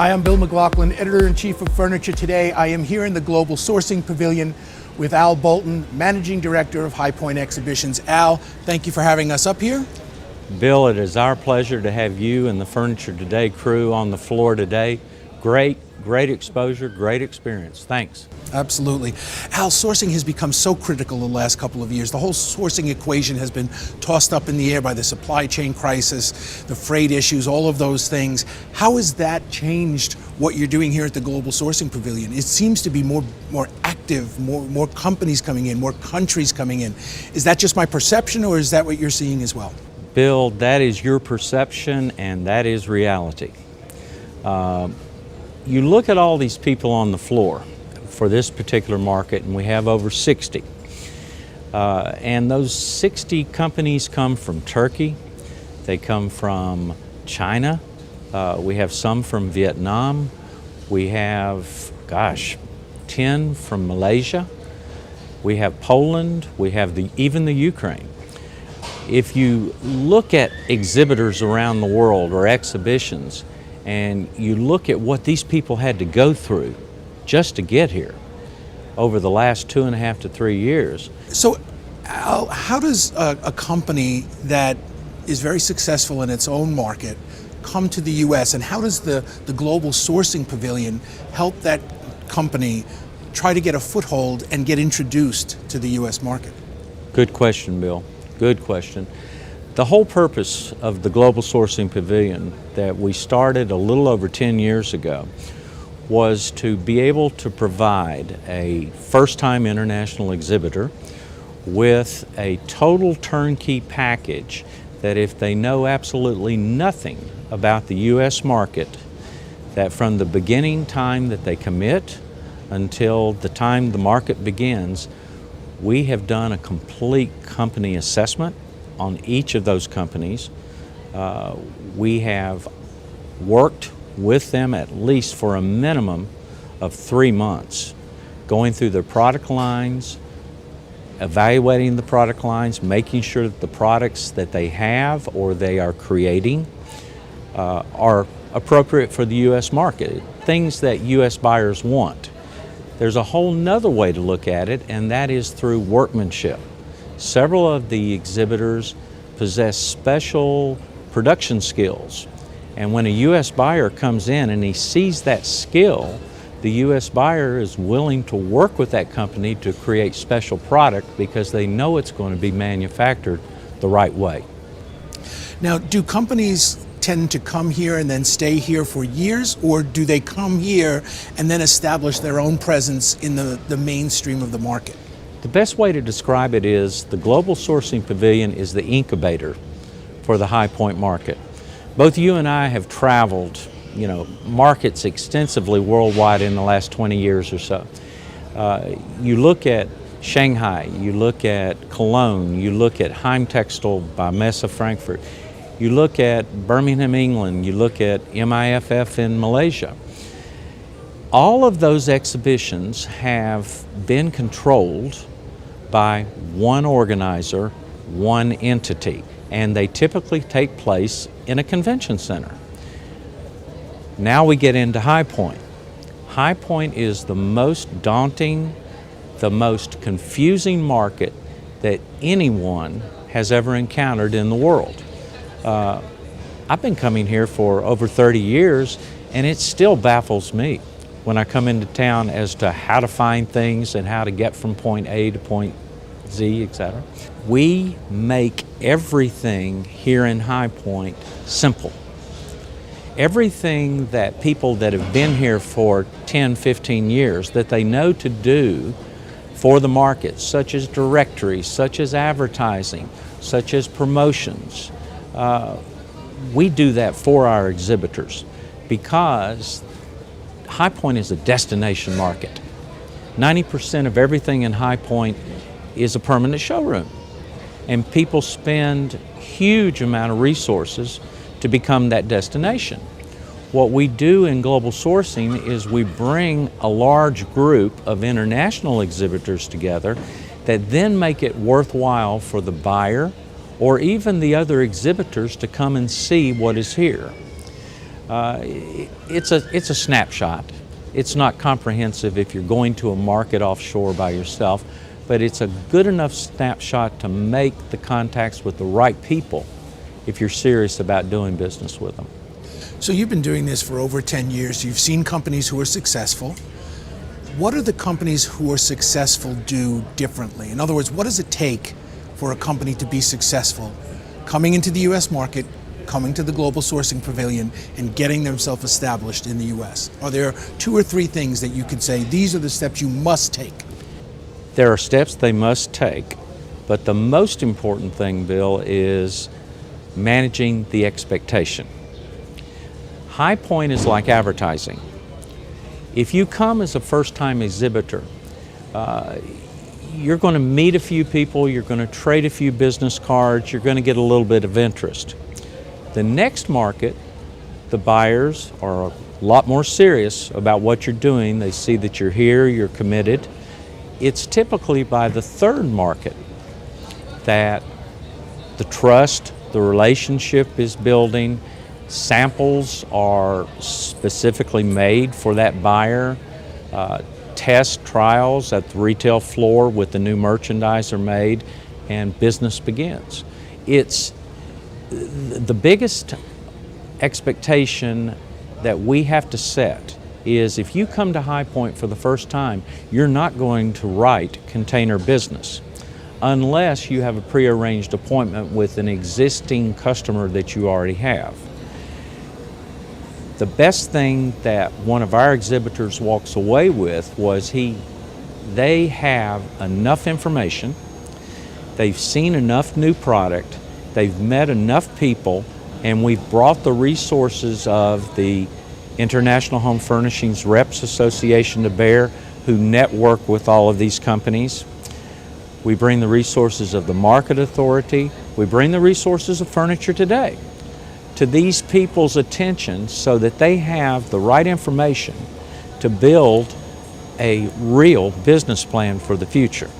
Hi, I'm Bill McLaughlin, Editor-in-Chief of Furniture Today. I am here in the Global Sourcing Pavilion with Al Bolton, Managing Director of High Point Exhibitions. Al, thank you for having us up here. Bill, it is our pleasure to have you and the Furniture Today crew on the floor today. Great exposure, great experience. Thanks. Absolutely. Al, sourcing has become so critical the last couple of years. The whole sourcing equation has been tossed up in the air by the supply chain crisis, the freight issues, all of those things. How has that changed what you're doing here at the Global Sourcing Pavilion? It seems to be more active, more companies coming in, more countries coming in. Is that just my perception, or is that what you're seeing as well? Bill, that is your perception and that is reality. You look at all these people on the floor for this particular market, and we have over 60. And those 60 companies come from Turkey, they come from China, we have some from Vietnam, we have, 10 from Malaysia, we have Poland, we have even the Ukraine. If you look at exhibitors around the world or exhibitions, and you look at what these people had to go through just to get here over the last 2.5 to 3 years. So, Al, how does a company that is very successful in its own market come to the U.S., and how does the Global Sourcing Pavilion help that company try to get a foothold and get introduced to the U.S. market? Good question, Bill. Good question. The whole purpose of the Global Sourcing Pavilion that we started a little over 10 years ago was to be able to provide a first-time international exhibitor with a total turnkey package that if they know absolutely nothing about the U.S. market, that from the beginning time that they commit until the time the market begins, we have done a complete company assessment on each of those companies. We have worked with them at least for a minimum of 3 months, going through their product lines, evaluating the product lines, making sure that the products that they have or they are creating are appropriate for the U.S. market, things that U.S. buyers want. There's a whole nother way to look at it, and that is through workmanship. Several of the exhibitors possess special production skills, and when a U.S. buyer comes in and he sees that skill, the U.S. buyer is willing to work with that company to create special product because they know it's going to be manufactured the right way. Now, do companies tend to come here and then stay here for years, or do they come here and then establish their own presence in the mainstream of the market? The best way to describe it is the Global Sourcing Pavilion is the incubator for the High Point market. Both you and I have traveled, markets extensively worldwide in the last 20 years or so. You look at Shanghai, you look at Cologne, you look at Heimtextil by Messe Frankfurt, you look at Birmingham, England, you look at MIFF in Malaysia. All of those exhibitions have been controlled by one organizer, one entity, and they typically take place in a convention center. Now we get into High Point. High Point is the most daunting, the most confusing market that anyone has ever encountered in the world. I've been coming here for over 30 years, and it still baffles me when I come into town as to how to find things and how to get from point A to point Z, etc. We make everything here in High Point simple. Everything that people that have been here for 10, 15 years that they know to do for the market, such as directories, such as advertising, such as promotions, we do that for our exhibitors because High Point is a destination market. 90% of everything in High Point is a permanent showroom, and people spend huge amount of resources to become that destination. What we do in global sourcing is we bring a large group of international exhibitors together that then make it worthwhile for the buyer or even the other exhibitors to come and see what is here. It's a snapshot. It's not comprehensive if you're going to a market offshore by yourself, but it's a good enough snapshot to make the contacts with the right people if you're serious about doing business with them. So you've been doing this for over 10 years. You've seen companies who are successful. What do the companies who are successful do differently? In other words, what does it take for a company to be successful coming into the U.S. market, coming to the Global Sourcing Pavilion, and getting themselves established in the U.S.? Are there 2 or 3 things that you could say, these are the steps you must take? There are steps they must take, but the most important thing, Bill, is managing the expectation. High Point is like advertising. If you come as a first-time exhibitor, you're going to meet a few people, you're going to trade a few business cards, you're going to get a little bit of interest. The next market, the buyers are a lot more serious about what you're doing. They see that you're here, you're committed. It's typically by the third market that the trust, the relationship is building. Samples are specifically made for that buyer. Test trials at the retail floor with the new merchandise are made, and business begins. It's the biggest expectation that we have to set is if you come to High Point for the first time, you're not going to write container business unless you have a prearranged appointment with an existing customer that you already have. The best thing that one of our exhibitors walks away with was they have enough information, they've seen enough new product, they've met enough people, and we've brought the resources of the International Home Furnishings Reps Association to bear, who network with all of these companies. We bring the resources of the Market Authority. We bring the resources of Furniture Today to these people's attention so that they have the right information to build a real business plan for the future.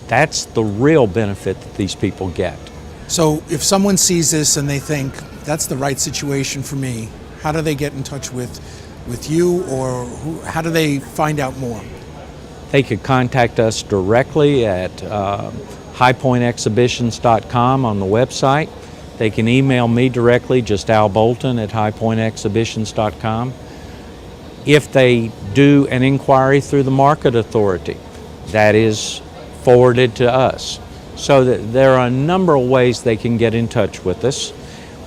That's the real benefit that these people get. So if someone sees this and they think, that's the right situation for me, how do they get in touch with you, or how do they find out more? They could contact us directly at highpointexhibitions.com on the website. They can email me directly, just Al Bolton at highpointexhibitions.com. If they do an inquiry through the Market Authority, that is forwarded to us. So that there are a number of ways they can get in touch with us.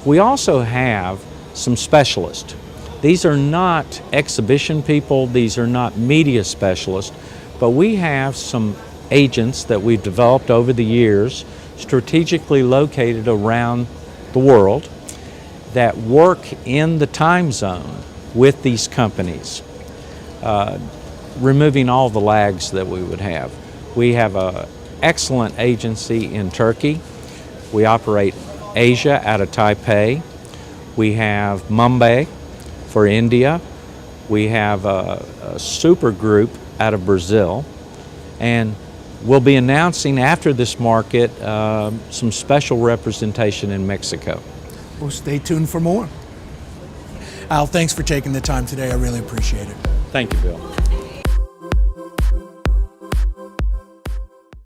We also have some specialists. These are not exhibition people, these are not media specialists, but we have some agents that we've developed over the years, strategically located around the world, that work in the time zone with these companies, removing all the lags that we would have. We have an excellent agency in Turkey. We operate Asia out of Taipei. We have Mumbai for India. We have a super group out of Brazil. And we'll be announcing after this market some special representation in Mexico. Well, stay tuned for more. Al, thanks for taking the time today. I really appreciate it. Thank you, Bill.